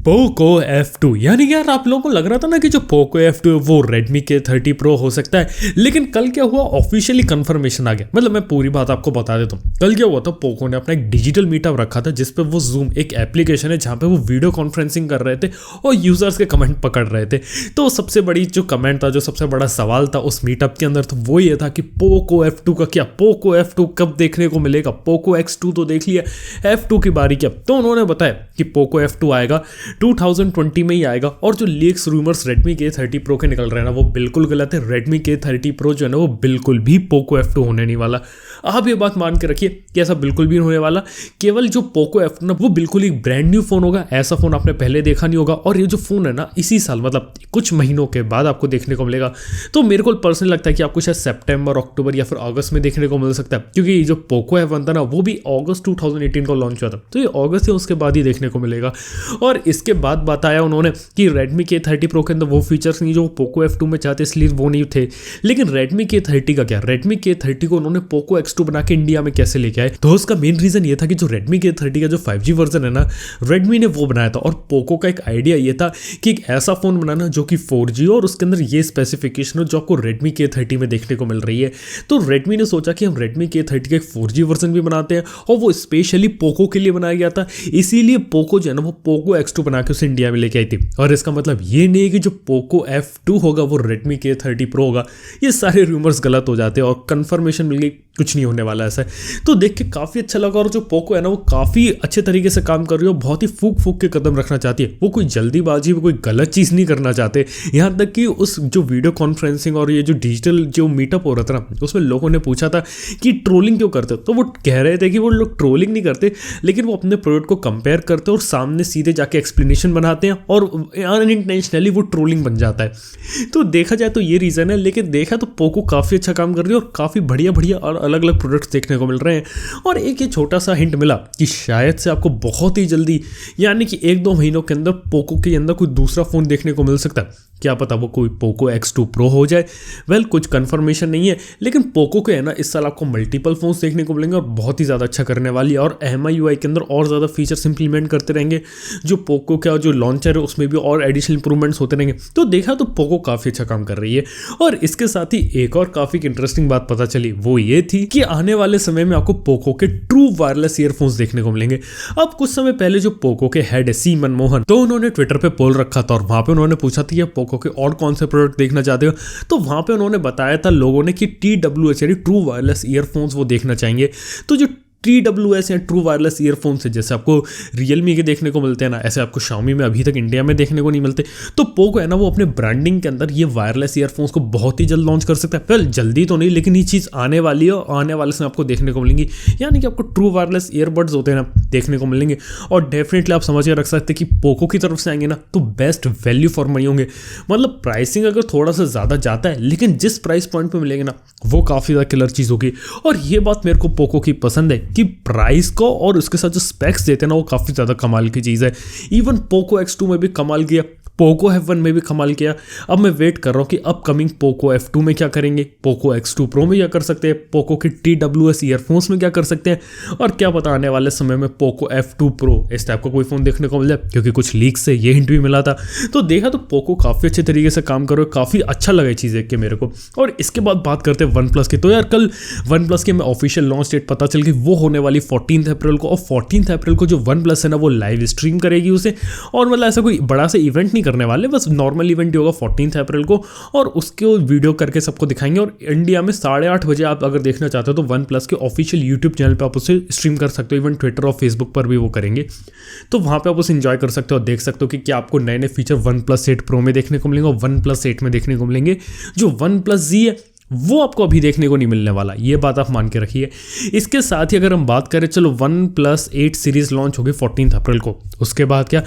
Poco F2 यानी कि यार आप लोगों को लग रहा था ना कि जो पोको F2 है वो Redmi K30 Pro हो सकता है, लेकिन कल क्या हुआ, ऑफिशियली कंफर्मेशन आ गया। मतलब मैं पूरी बात आपको बता देता हूँ। कल क्या हुआ था, पोको ने अपना एक डिजिटल मीटअप रखा था जिसपे वो जूम एक एप्लीकेशन है जहाँ पे वो वीडियो कॉन्फ्रेंसिंग कर रहे थे और यूजर्स के कमेंट पकड़ रहे थे। तो सबसे बड़ी जो कमेंट था, जो सबसे बड़ा सवाल था उस मीटअप के अंदर, तो वो ये था कि पोको F2 का क्या, पोको F2 कब देखने को मिलेगा। पोको X2 तो देख लिया, F2 की बारी क्या। तो उन्होंने बताया कि पोको F2 आएगा 2020 में ही आएगा। और जो leaks rumours Redmi K30 Pro के निकल रहे हैं ना, वो बिल्कुल गलत है। Redmi K30 Pro जो है ना, वो बिल्कुल भी पोको F2 होने नहीं वाला। आप ये बात मान के रखिए कि ऐसा बिल्कुल भी नहीं होने वाला। केवल जो पोको F2 ना, वो बिल्कुल एक ब्रांड न्यू फोन होगा। ऐसा फोन आपने पहले देखा नहीं होगा। और ये जो फोन है ना, इसी साल मतलब कुछ महीनों के बाद आपको देखने को मिलेगा। तो मेरे को पर्सनली लगता है कि आपको शायद सितंबर, अक्टूबर या फिर अगस्त में देखने को मिल सकता है, क्योंकि जो पोको F1 था ना, वो भी अगस्त 2018 को लॉन्च हुआ था। तो ये अगस्त है, उसके बाद ही देखने को मिलेगा। और इसके बाद बताया उन्होंने कि Redmi K30 Pro के अंदर वो फीचर्स नहीं जो पोको F2 में चाहते, इसलिए वो नहीं थे। लेकिन Redmi K30 का क्या, Redmi K30 को उन्होंने पोको X2 बना के इंडिया में कैसे लेके आए, तो उसका मेन रीजन ये था कि जो Redmi K30 का जो 5G वर्जन है ना, Redmi ने वो बनाया था। और पोको का एक आइडिया ये था कि एक ऐसा फोन बनाना जो कि 4G और उसके अंदर ये स्पेसिफिकेशन हो जो आपको Redmi K30 में देखने को मिल रही है। तो Redmi ने सोचा कि हम Redmi K30 का एक 4G वर्जन भी बनाते हैं, और वो स्पेशली पोको के लिए बनाया गया था। इसीलिए पोको जो है ना, वो पोको X2 बना के उसे इंडिया में लेके आई थी। और इसका मतलब ये नहीं है कि जो पोको F2 होगा वो Redmi K30 Pro होगा। ये सारे रूमर्स गलत हो जाते हैं और कंफर्मेशन मिल गई, कुछ नहीं होने वाला ऐसा है। तो देख के काफ़ी अच्छा लगा। और जो पोको है ना, वो काफ़ी अच्छे तरीके से काम कर रही है, बहुत ही फूक के कदम रखना चाहती है। वो कोई जल्दीबाजी में कोई गलत चीज़ नहीं करना चाहते। यहाँ तक कि उस जो वीडियो कॉन्फ्रेंसिंग और ये जो डिजिटल जो मीटअप हो रहा था ना, उसमें लोगों ने पूछा था कि ट्रोलिंग क्यों करते हो, तो वो कह रहे थे कि वो लोग ट्रोलिंग नहीं करते, लेकिन वो अपने प्रोडक्ट को कंपेयर करते हैं और सामने सीधे जाके एक्सप्लेनेशन बनाते हैं, और अनइंटेंशनली वो ट्रोलिंग बन जाता है। तो देखा जाए तो ये रीज़न है। लेकिन देखा तो पोको काफ़ी अच्छा काम कर रही है और काफ़ी बढ़िया और अलग अलग प्रोडक्ट्स देखने को मिल रहे हैं। और एक ये छोटा सा हिंट मिला कि शायद से आपको बहुत ही जल्दी, यानी कि 1-2 महीनों के अंदर पोको के अंदर कोई दूसरा फ़ोन देखने को मिल सकता है। क्या पता वो कोई पोको X2 Pro हो जाए। वेल, कुछ कंफर्मेशन नहीं है, लेकिन पोको के है ना, इस साल आपको मल्टीपल फोन्स देखने को मिलेंगे और बहुत ही ज़्यादा अच्छा करने वाली है। और MIUI के अंदर और ज़्यादा फीचर्स इंप्लीमेंट करते रहेंगे। जो पोको का जो लॉन्चर है उसमें भी और एडिशनल इंप्रूवमेंट्स होते रहेंगे। तो देखा तो पोको काफ़ी अच्छा काम कर रही है। और इसके साथ ही एक और काफ़ी इंटरेस्टिंग बात पता चली, वो ये थी कि आने वाले समय में आपको पोको के ट्रू वायरलेस ईयरफोन्स देखने को मिलेंगे। अब कुछ समय पहले जो पोको के हेड है सी मनमोहन, तो उन्होंने ट्विटर पे पोल रखा था और वहां पे उन्होंने पूछा था कि पोको के और कौन से प्रोडक्ट देखना चाहते हो। तो वहां पे उन्होंने बताया था लोगों ने कि TWS यानी ट्रू वायरलेस ईयरफोन्स वो देखना चाहेंगे। तो जो TWS या ट्रू वायरलेस ईयरफोन्स है, जैसे आपको रियलमी के देखने को मिलते हैं ना, ऐसे आपको Xiaomi में अभी तक इंडिया में देखने को नहीं मिलते। तो पोको है ना, वो अपने ब्रांडिंग के अंदर ये वायरलेस ईयरफोन्स को बहुत ही जल्द लॉन्च कर सकता है। वेल, जल्दी तो नहीं, लेकिन ये चीज़ आने वाली है और आने वाले समय आपको देखने को मिलेंगी। यानी कि आपको ट्रू वायरलेस ईयरबड्स होते हैं ना, देखने को मिलेंगे। और डेफिनेटली आप समझ के रख सकते हैं कि पोको की तरफ से आएंगे ना, तो बेस्ट वैल्यू फॉर मनी होंगे। मतलब प्राइसिंग अगर थोड़ा सा ज़्यादा जाता है, लेकिन जिस प्राइस पॉइंट पर मिलेंगे ना, वो काफ़ी ज़्यादा किलर चीज़ होगी। और ये बात मेरे को पोको की पसंद है कि प्राइस को और उसके साथ जो स्पेक्स देते हैं ना, वो काफ़ी ज़्यादा कमाल की चीज़ है। इवन पोको X2 में भी कमाल किया, पोको F1 में भी कमाल किया। अब मैं वेट कर रहा हूँ कि अपकमिंग पोको F2 में क्या करेंगे, पोको X2 Pro में क्या कर सकते हैं, पोको के TWS ईयरफोन्स में क्या कर सकते हैं, और क्या पता आने वाले समय में पोको F2 Pro इस टाइप का कोई फ़ोन देखने को मिल जाए, क्योंकि कुछ लीक से ये हिंट भी मिला था। तो देखा तो पोको काफ़ी अच्छे तरीके से काम कर रहे हो, काफ़ी अच्छा लगा ये चीज़ देख के मेरे को। और इसके बाद बात करते हैं OnePlus की। तो यार कल OnePlus की हमें ऑफिशियल लॉन्च डेट पता चल गई, वो होने वाली 14 अप्रैल को। और 14 अप्रैल को जो OnePlus है ना, वो लाइव स्ट्रीम करेगी उसे। और मतलब ऐसा कोई बड़ा सा इवेंट नहीं करने वाले, बस नॉर्मल इवेंट होगा 14 अप्रैल को, और उसके वीडियो करके सबको दिखाएंगे। और इंडिया में 8:30 बजे आप अगर देखना चाहते हो तो OnePlus के ऑफिशियल यूट्यूब चैनल पे आप उसे स्ट्रीम कर सकते हो। इवन ट्विटर और फेसबुक पर भी वो करेंगे, तो वहाँ पे आप उसे एंजॉय कर सकते हो और देख सकते हो कि क्या आपको नए नए फीचर OnePlus 8 Pro में देखने को मिलेंगे और OnePlus 8 में देखने को मिलेंगे। जो OnePlus Z है वो आपको अभी देखने को नहीं मिलने वाला, ये बात आप मान के रखिए। इसके साथ ही अगर हम बात करें, चलो OnePlus 8 सीरीज़ लॉन्च होगी 14 अप्रैल को। उसके बाद क्या,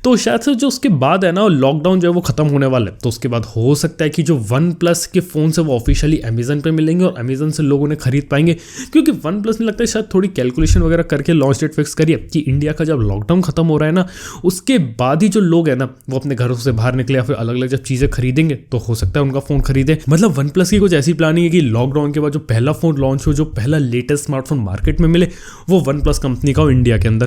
तो शायद से जो उसके बाद है ना, लॉकडाउन जो है वो खत्म होने वाला है। तो उसके बाद हो सकता है कि जो OnePlus के फ़ोन है वो ऑफिशियली अमेजन पे मिलेंगे और अमेजन से लोग उन्हें खरीद पाएंगे। क्योंकि OnePlus ने लगता है शायद थोड़ी कैलकुलेशन वगैरह करके लॉन्च डेट फिक्स करिए कि इंडिया का जब लॉकडाउन खत्म हो रहा है ना, उसके बाद ही जो लोग हैं ना, वो अपने घरों से बाहर निकले या फिर अलग अलग जब चीज़ें खरीदेंगे, तो हो सकता है उनका फ़ोन खरीदे। मतलब OnePlus की कुछ ऐसी ऐसी प्लानिंग है कि लॉकडाउन के बाद जो पहला फ़ोन लॉन्च हो, जो पहला लेटेस्ट स्मार्टफोन मार्केट में मिले, वो OnePlus कंपनी का हो इंडिया के अंदर।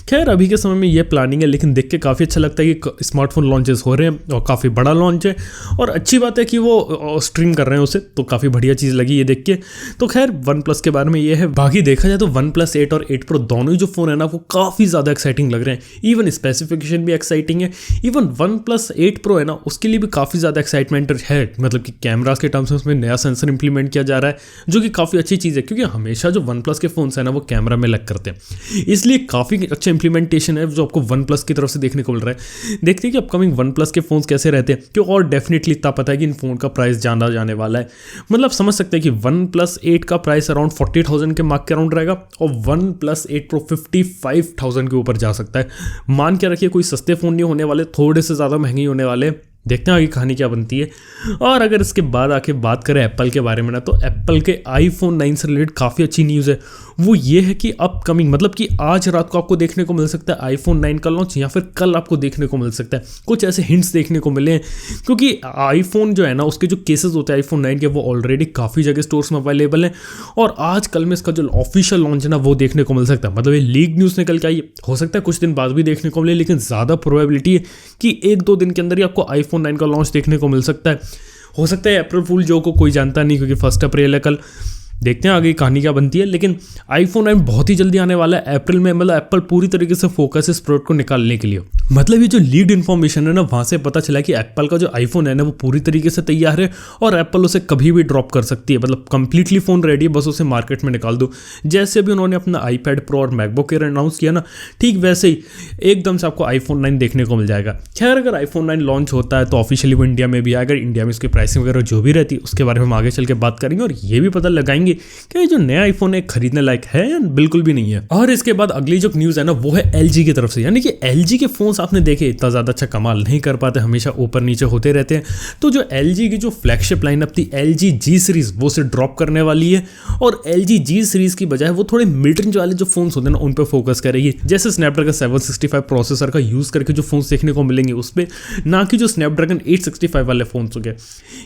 खैर अभी के समय में ये प्लानिंग है, लेकिन देख के काफ़ी अच्छा लगता है कि स्मार्टफोन लॉन्चेस हो रहे हैं और काफ़ी बड़ा लॉन्च है और अच्छी बात है कि वो स्ट्रीम कर रहे हैं उसे, तो काफ़ी बढ़िया चीज़ लगी ये देख के। तो खैर OnePlus के बारे में ये है। बाकी देखा जाए तो OnePlus 8 और 8 Pro दोनों ही जो फ़ोन है ना वो काफ़ी ज़्यादा एक्साइटिंग लग रहे हैं। इवन स्पेसिफिकेशन भी एक्साइटिंग है। इवन OnePlus 8 Pro है ना, उसके लिए भी काफ़ी ज़्यादा एक्साइटमेंट है, मतलब कि कैमरास के टर्म्स में उसमें नया सेंसर इंप्लीमेंट किया जा रहा है, जो कि काफ़ी अच्छी चीज़ है, क्योंकि हमेशा जो OnePlus के फ़ोन्स है ना वो कैमरा में लग करते हैं, इसलिए काफ़ी अच्छा इंप्लीमेंटेशन है जो आपको OnePlus की तरफ से देखने को मिल रहा है। देखते हैं कि अपकमिंग OnePlus के फ़ोन्स कैसे रहते हैं, क्यों और डेफिनेटली इतना पता है कि इन फ़ोन का प्राइस जाना जाने वाला है। मतलब समझ सकते हैं कि OnePlus 8 का प्राइस अराउंड 40,000 के मार्क के अराउंड रहेगा और OnePlus 8 Pro 55,000 के ऊपर जा सकता है। मान के रखिए कोई सस्ते फ़ोन नहीं होने वाले, थोड़े से ज़्यादा महंगे होने वाले। देखते हैं आगे कहानी क्या बनती है। और अगर इसके बाद आके बात करें एप्पल के बारे में ना, तो एप्पल के iPhone 9 से रिलेटेड काफ़ी अच्छी न्यूज़ है। वो ये है कि अपकमिंग, मतलब कि आज रात को आपको देखने को मिल सकता है iPhone 9 का लॉन्च, या फिर कल आपको देखने को मिल सकता है। कुछ ऐसे हिंट्स देखने को मिले हैं, क्योंकि आईफोन जो है ना उसके जो केसेस होते हैं iPhone 9 के, वो ऑलरेडी काफ़ी जगह स्टोर्स में अवेलेबल हैं और आज कल में इसका जो ऑफिशियल लॉन्च है ना वो देखने को मिल सकता है। मतलब ये लीक न्यूज़ निकल के आई, हो सकता है कुछ दिन बाद भी देखने को मिले, लेकिन ज़्यादा प्रोबेबिलिटी है कि 1-2 दिन के अंदर ही आपको iPhone 9 का लॉन्च देखने को मिल सकता है। हो सकता है अप्रैल फूल जो को कोई जानता नहीं, क्योंकि 1 अप्रैल है कल। देखते हैं आगे कहानी क्या बनती है, लेकिन iPhone 9 बहुत ही जल्दी आने वाला है अप्रैल में। मतलब एप्पल पूरी तरीके से फोकस इस प्रोडक्ट को निकालने के लिए। मतलब ये जो लीड इन्फॉर्मेशन है ना, वहाँ से पता चला कि एप्पल का जो iPhone है ना वो पूरी तरीके से तैयार है और एप्पल उसे कभी भी ड्रॉप कर सकती है। मतलब कंप्लीटली फ़ोन रेडी है, बस उसे मार्केट में निकाल दो। जैसे भी उन्होंने अपना iPad Pro और MacBook Air अनाउंस किया ना, ठीक वैसे ही एकदम से आपको iPhone 9 देखने को मिल जाएगा। खैर अगर iPhone 9 लॉन्च होता है तो ऑफिशियली वो इंडिया में भी आएगा। इंडिया में इसकी प्राइसिंग वगैरह जो भी रहती है उसके बारे में हम आगे चल के बात करेंगे और ये भी पता लगाएंगे कि जो नया iPhone है खरीदने लायक है या बिल्कुल भी नहीं है। और इसके बाद अगली जो न्यूज़ है ना वो है LG की तरफ से। यानी कि LG के फोन्स आपने देखे इतना ज़्यादा अच्छा कमाल नहीं कर पाते, हमेशा ऊपर नीचे होते रहते हैं। तो जो LG की जो फ्लैगशिप लाइनअप थी LG G सीरीज़, वो से ड्रॉप करने वाली है और LG G सीरीज़ की बजाय वो थोड़े मिड रेंज वाले जो फोन्स होते हैं ना उन पर फोकस करेगी। जैसे स्नैपड्रैगन 765 प्रोसेसर का यूज़ करके जो फोन्स देखने को मिलेंगे उस पर, ना कि जो स्नैपड्रैगन 865 वाले फोन्स हो गए।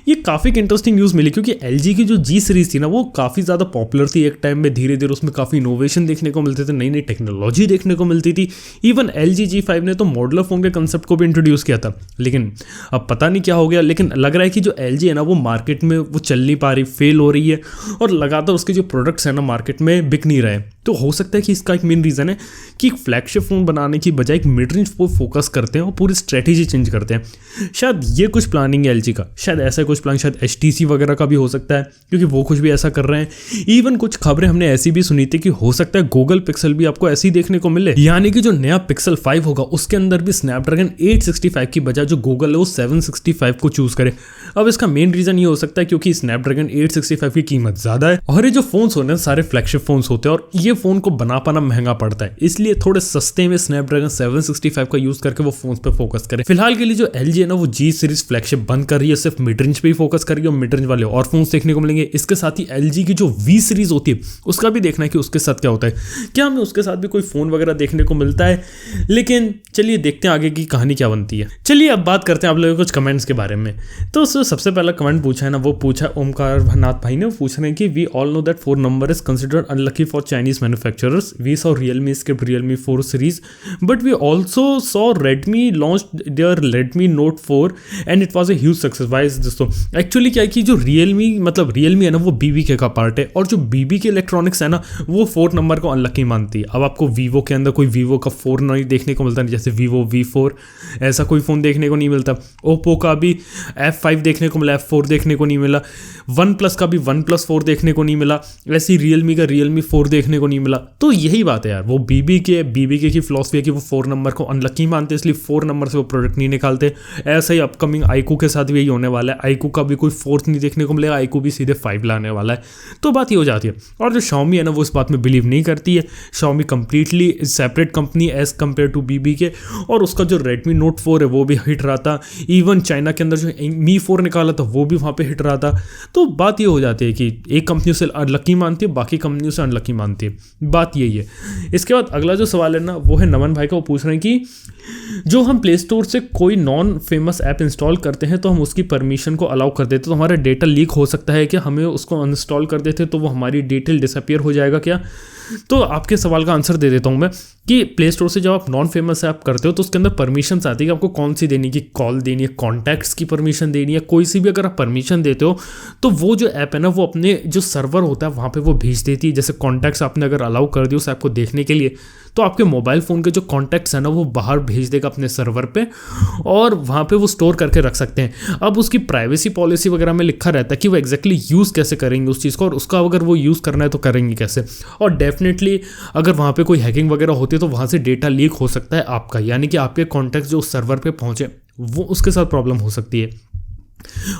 ये काफ़ी इंटरेस्टिंग न्यूज़ मिली, क्योंकि LG की जो G सीरीज़ थी ना वो काफ़ी ज़्यादा पॉपुलर थी एक टाइम में। धीरे धीरे उसमें काफ़ी इनोवेशन देखने को मिलते थे, नई नई टेक्नोलॉजी देखने को मिलती थी। इवन LG G5 ने तो मॉडुलर फोन के कंसेप्ट को भी इंट्रोड्यूस किया था, लेकिन अब पता नहीं क्या हो गया। लेकिन लग रहा है कि जो LG है ना वो मार्केट में वो चल नहीं पा रही, फेल हो रही है और लगातार उसके जो प्रोडक्ट्स हैं ना मार्केट में बिक नहीं रहे। तो हो सकता है कि इसका एक मेन रीज़न है कि फ्लैगशिप फोन बनाने की बजाय एक मिड रेंज पर फोकस करते हैं और पूरी स्ट्रेटेजी चेंज करते हैं। शायद ये कुछ प्लानिंग है LG का, शायद ऐसा कुछ प्लान शायद HTC वगैरह का भी हो सकता है, क्योंकि वो कुछ भी ऐसा कर रहे हैं। इवन कुछ खबरें हमने ऐसी भी सुनी थी कि हो सकता है गूगल पिक्सल भी आपको ऐसे ही देखने को मिले, यानी कि जो नया Pixel 5 होगा उसके अंदर भी स्नैपड्रैगन 865 की बजाय जो गूगल है वो 765 को चूज करे। अब इसका मेन रीजन ये हो सकता है क्योंकि स्नैपड्रैगन 865 की कीमत ज्यादा है और ये जो फोन्स होते हैं सारे फ्लैगशिप फोन्स होते हैं और ये फोन को बना पाना महंगा पड़ता है, इसलिए थोड़े सस्ते में स्नैपड्रैगन 765 का यूज करके वो फोन्स पे फोकस करे। फिलहाल के लिए जो LG है ना वो G सीरीज फ्लैगशिप बंद कर रही है, सिर्फ मिड रेंज पे ही फोकस कर रही है और मिड रेंज वाले और फोन्स देखने को मिलेंगे। इसके साथ ही LG की जो V सीरीज होती है उसका भी देखना है कि उसके साथ क्या होता है, क्या हमें उसके साथ भी कोई फोन वगैरह देखने को मिलता है। लेकिन चलिए देखते हैं आगे की कहानी क्या बनती है। चलिए अब बात करते हैं आप लोगों के कुछ कमेंट्स के बारे में। तो सबसे पहला कमेंट पूछा है ना वो पूछा ओमकार नाथ भाई ने, वो पूछ रहे हैं कि we all know that 4 number is considered unlucky for Chinese manufacturers. We saw Realme skipped Realme 4 series, but we also saw Redmi launched their Redmi Note 4 and it was a huge success. Why is this? तो actually क्या है कि जो Realme है ना वो BBK का part है और जो BBK इलेक्ट्रॉनिक्स है ना वो 4 नंबर को अनलकी मानती है। अब आपको Vivo के अंदर कोई Vivo का 4 नहीं देखने को मिलता, नहीं जैसे Vivo V4 ऐसा कोई फ़ोन देखने को नहीं मिलता। Oppo का भी F5 देखने को मिला, F4 देखने को नहीं मिला। OnePlus का भी OnePlus 4 देखने को नहीं मिला, ऐसे ही Realme का Realme 4 देखने को नहीं मिला। तो यही बात है यार, वो BBK की फिलॉसफी है कि वो 4 नंबर को अनलकी मानते हैं, इसलिए 4 नंबर से वो प्रोडक्ट नहीं निकालते। ऐसा ही अपकमिंग iQOO के साथ भी यही होने वाला है। iQOO का भी कोई 4 नहीं देखने को मिलेगा, iQOO भी सीधे 5 लाने वाला है। तो बात ये हो जाती है। और जो Xiaomi है ना वो इस बात में बिलीव नहीं करती है। Xiaomi completely separate company as compare to BBK और उसका जो Redmi Note 4 है वो भी हिट रहा था। इवन चाइना के अंदर जो Mi 4 निकाला था वो भी वहाँ पे हिट रहा था। तो बात ये हो जाती है कि एक कंपनी से अनलकी मानती है, बाकी कंपनियों से अनलकी मानती है, बात यही है। इसके बाद अगला जो सवाल है ना वो है नमन भाई का, वो पूछ रहे हैं कि जो हम प्ले स्टोर से कोई नॉन फेमस ऐप इंस्टॉल करते हैं तो हम उसकी परमिशन को अलाउ कर देते तो हमारा डेटा लीक हो सकता है क्या? हमें उसको अनइंस्टॉल कर देते तो वो हमारी डिटेल डिसअपीयर हो जाएगा क्या? तो आपके सवाल का आंसर दे देता हूं मैं कि प्ले स्टोर से जब आप नॉन फेमस ऐप करते हो तो उसके अंदर परमिशंस आती है कि आपको कौन सी देनी, की कॉल देनी है, कॉन्टैक्ट्स की परमिशन देनी है, कोई सी भी अगर आप परमिशन देते हो तो वो जो ऐप है ना वो अपने जो सर्वर होता है वहाँ पे वो भेज देती है। जैसे कॉन्टैक्ट्स आपने अगर अलाउ कर दिया उस ऐप को देखने के लिए तो आपके मोबाइल फ़ोन के जो कॉन्टैक्ट्स है ना वो बाहर भेज देगा अपने सर्वर पे और वहाँ पे वो स्टोर करके रख सकते हैं। अब उसकी प्राइवेसी पॉलिसी वगैरह में लिखा रहता है कि वो एग्जैक्टली यूज़ कैसे करेंगे उस चीज़ को और उसका अगर वो यूज़ करना है तो करेंगे कैसे। और डेफिनेटली अगर वहाँ पे कोई हैकिंग वगैरह होती है तो वहाँ से डेटा लीक हो सकता है आपका, यानी कि आपके कॉन्टैक्ट जो उस सर्वर पे पहुँचे वो उसके साथ प्रॉब्लम हो सकती है।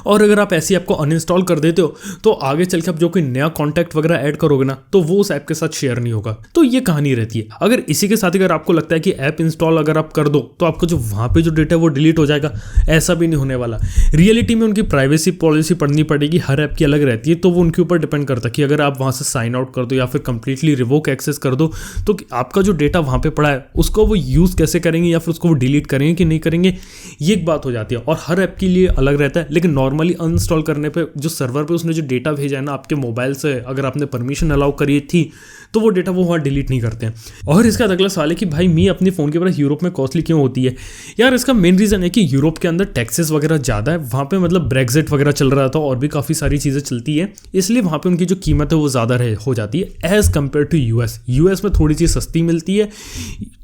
और अगर आप ऐसी ऐप को अनइंस्टॉल कर देते हो तो आगे चल के आप जो कोई नया कॉन्टैक्ट वगैरह ऐड करोगे ना तो वो उस ऐप के साथ शेयर नहीं होगा। तो ये कहानी रहती है। अगर इसी के साथ अगर आपको लगता है कि ऐप इंस्टॉल अगर आप कर दो तो आपको जो वहाँ पे जो डेटा है वो डिलीट हो जाएगा, ऐसा भी नहीं होने वाला। रियलिटी में उनकी प्राइवेसी पॉलिसी पढ़नी पड़ेगी, हर ऐप की अलग रहती है, तो वो उनके ऊपर डिपेंड करता है कि अगर आप वहाँ से साइन आउट कर दो या फिर कंप्लीटली रिवोक एक्सेस कर दो तो आपका जो डेटा वहाँ पे पड़ा है उसको वो यूज़ कैसे करेंगे या फिर उसको वो डिलीट करेंगे कि नहीं करेंगे, ये एक बात हो जाती है। और हर ऐप के लिए अलग रहता है। लेकिन नॉर्मली अनइंस्टॉल करने पे जो सर्वर पे उसने जो डेटा भेजा है ना आपके मोबाइल से, अगर आपने परमिशन अलाउ करी थी तो वो डेटा वो वहाँ डिलीट नहीं करते हैं। और इसका अगला सवाल है कि भाई मी अपनी फ़ोन के प्राइस यूरोप में कॉस्टली क्यों होती है? यार इसका मेन रीज़न है कि यूरोप के अंदर टैक्सेस वगैरह ज़्यादा है, वहाँ पे मतलब ब्रेक्जिट वगैरह चल रहा था और भी काफ़ी सारी चीज़ें चलती है, इसलिए वहाँ पे उनकी जो कीमत है वो ज़्यादा हो जाती है as compare to US. US में थोड़ी चीज़ सस्ती मिलती है,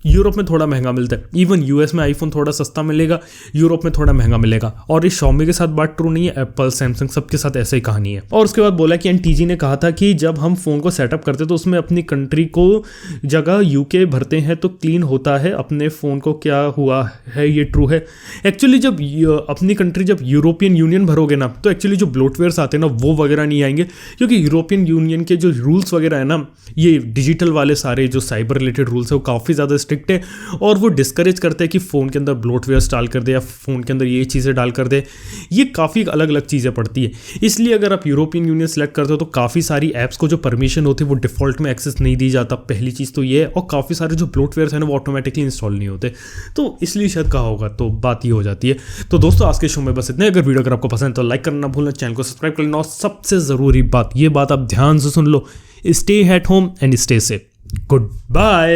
यूरोप में थोड़ा महंगा मिलता है। इवन यूएस में आईफोन थोड़ा सस्ता मिलेगा, यूरोप में थोड़ा महंगा मिलेगा। और इस Xiaomi के साथ बात ट्रू नहीं है, एप्पल, सैमसंग सबके साथ ऐसा ही कहानी है। और उसके बाद बोला कि एनटीजी ने कहा था कि जब हम फ़ोन को सेटअप करते तो उसमें अपनी कंट्री को जगह यूके भरते हैं तो क्लीन होता है अपने फ़ोन को, क्या हुआ है, ये ट्रू है? एक्चुअली जब अपनी कंट्री जब यूरोपियन यूनियन भरोगे ना तो एक्चुअली जो ब्लोटवेयर्स आते हैं ना वो वगैरह नहीं आएंगे, क्योंकि यूरोपियन यूनियन के जो रूल्स वगैरह है ना, ये डिजिटल वाले सारे जो साइबर रिलेटेड रूल्स है वो काफ़ी ज़्यादा स्ट्रिक्ट है और वो डिस्करेज करते हैं कि फ़ोन के अंदर ब्लोटवेयर्स डाल कर दे या फ़ोन के अंदर ये चीज़ें डाल कर दे। ये काफ़ी अलग अलग चीज़ें पड़ती है, इसलिए अगर आप यूरोपियन यूनियन सेलेक्ट करते हो तो काफ़ी सारी ऐप्स को जो परमिशन होती है वो डिफ़ॉल्ट में एक्सेस नहीं दी जाता, पहली चीज़ तो ये है। और काफ़ी सारे जो ब्लोटवेयर्स हैं ना वो ऑटोमेटिकली इंस्टॉल नहीं होते, तो इसलिए शायद कहा होगा, तो बात ये हो जाती है। तो दोस्तों आज के शो में बस इतने। अगर वीडियो अगर आपको पसंद है तो लाइक करना भूलना, चैनल को सब्सक्राइब कर लेना और सबसे ज़रूरी बात, ये बात आप ध्यान से सुन लो, stay at home and stay safe. Good bye.